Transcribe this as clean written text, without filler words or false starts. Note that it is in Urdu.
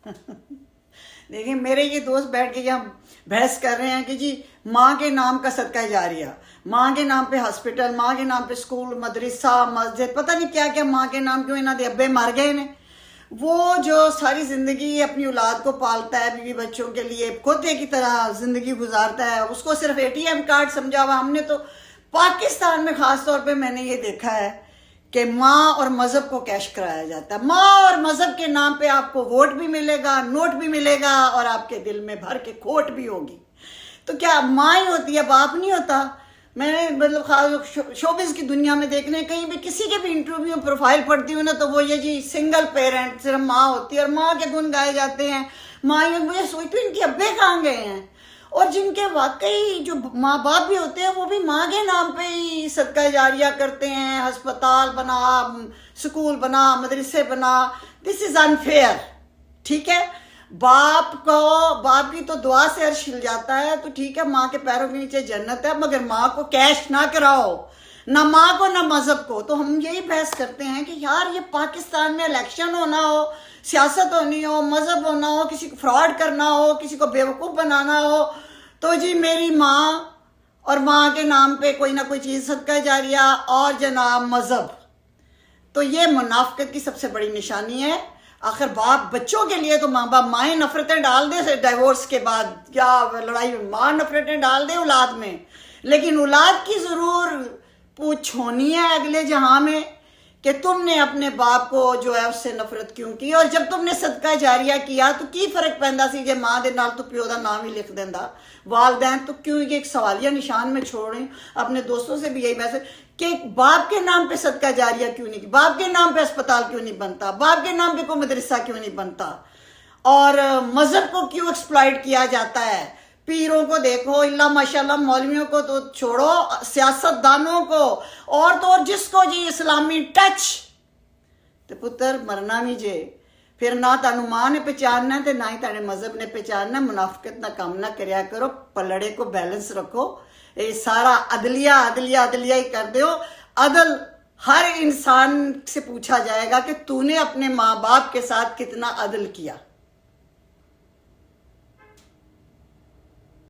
دیکھیں میرے یہ دوست بیٹھ کے یہاں بحث کر رہے ہیں کہ جی ماں کے نام کا صدقہ جاریہ، ماں کے نام پہ ہاسپٹل، ماں کے نام پہ اسکول، مدرسہ، مسجد، پتہ نہیں کیا کیا ماں کے نام کیوں انہاں دے ابے مر گئے نے۔ وہ جو ساری زندگی اپنی اولاد کو پالتا ہے، بیوی بچوں کے لیے کھوتے کی طرح زندگی گزارتا ہے، اس کو صرف اے ٹی ایم کارڈ سمجھا ہوا۔ ہم نے تو پاکستان میں خاص طور پہ میں نے یہ دیکھا ہے کہ ماں اور مذہب کو کیش کرایا جاتا ہے۔ ماں اور مذہب کے نام پہ آپ کو ووٹ بھی ملے گا، نوٹ بھی ملے گا، اور آپ کے دل میں بھر کے کھوٹ بھی ہوگی۔ تو کیا ماں ہی ہوتی ہے، باپ نہیں ہوتا؟ میں نے مطلب خاص شوبز کی دنیا میں دیکھنے کہیں بھی کسی کے بھی انٹرویو پروفائل پڑھتی ہوں نا تو وہ یہ جی سنگل پیرنٹ صرف ماں ہوتی ہے اور ماں کے گن گائے جاتے ہیں۔ ماں مجھے سوچتی ہوں ان کے ابے کہاں گئے ہیں؟ اور جن کے واقعی جو ماں باپ بھی ہوتے ہیں وہ بھی ماں کے نام پہ ہی صدقہ جاریہ کرتے ہیں، ہسپتال بنا، سکول بنا، مدرسے بنا۔ دس از انفیئر، ٹھیک ہے؟ باپ کی تو دعا سے عرش ہل جاتا ہے، تو ٹھیک ہے ماں کے پیروں کے نیچے جنت ہے، مگر ماں کو کیش نہ کراؤ، نہ ماں کو نہ مذہب کو۔ تو ہم یہی بحث کرتے ہیں کہ یار یہ پاکستان میں الیکشن ہونا ہو، سیاست ہونی ہو، مذہب ہونا ہو، کسی کو فراڈ کرنا ہو، کسی کو بیوقوف بنانا ہو، تو جی میری ماں اور ماں کے نام پہ کوئی نہ کوئی چیز صدقہ جاریہ اور جناب مذہب، تو یہ منافقت کی سب سے بڑی نشانی ہے۔ آخر باپ بچوں کے لیے تو ماں باپ مائیں نفرتیں ڈال دے ڈائیورس کے بعد، کیا لڑائی میں ماں نفرتیں ڈال دے اولاد میں، لیکن اولاد کی ضرور پوچھ ہونی ہے اگلے جہاں میں کہ تم نے اپنے باپ کو جو ہے اس سے نفرت کیوں کی، اور جب تم نے صدقہ جاریہ کیا تو کی فرق پیندا سی جے ماں دے نال تو پیو دا نام ہی لکھ دیندا، والدین تو کیوں یہ ایک سوالیہ نشان میں چھوڑ رہی ہوں۔ اپنے دوستوں سے بھی یہی بحث ہے کہ باپ کے نام پہ صدقہ جاریہ کیوں نہیں، باپ کے نام پہ اسپتال کیوں نہیں بنتا، باپ کے نام پہ کوئی مدرسہ کیوں نہیں بنتا، اور مذہب کو کیوں ایکسپلائٹ کیا جاتا ہے؟ پیروں کو دیکھو، اللہ ماشاءاللہ، مولویوں کو تو چھوڑو، سیاست دانوں کو، اور تو اور جس کو جی اسلامی ٹچ تے پتر مرنا بھی جے، پھر نہ تانوں ماں نے پہچاننا ہے تے نہ ہی تانے مذہب نے پہچاننا ہے۔ منافقت نہ کام نہ کریا کرو، پلڑے کو بیلنس رکھو، یہ سارا عدلیہ ہی کر دیو۔ عدل ہر انسان سے پوچھا جائے گا کہ تو نے اپنے ماں باپ کے ساتھ کتنا عدل کیا۔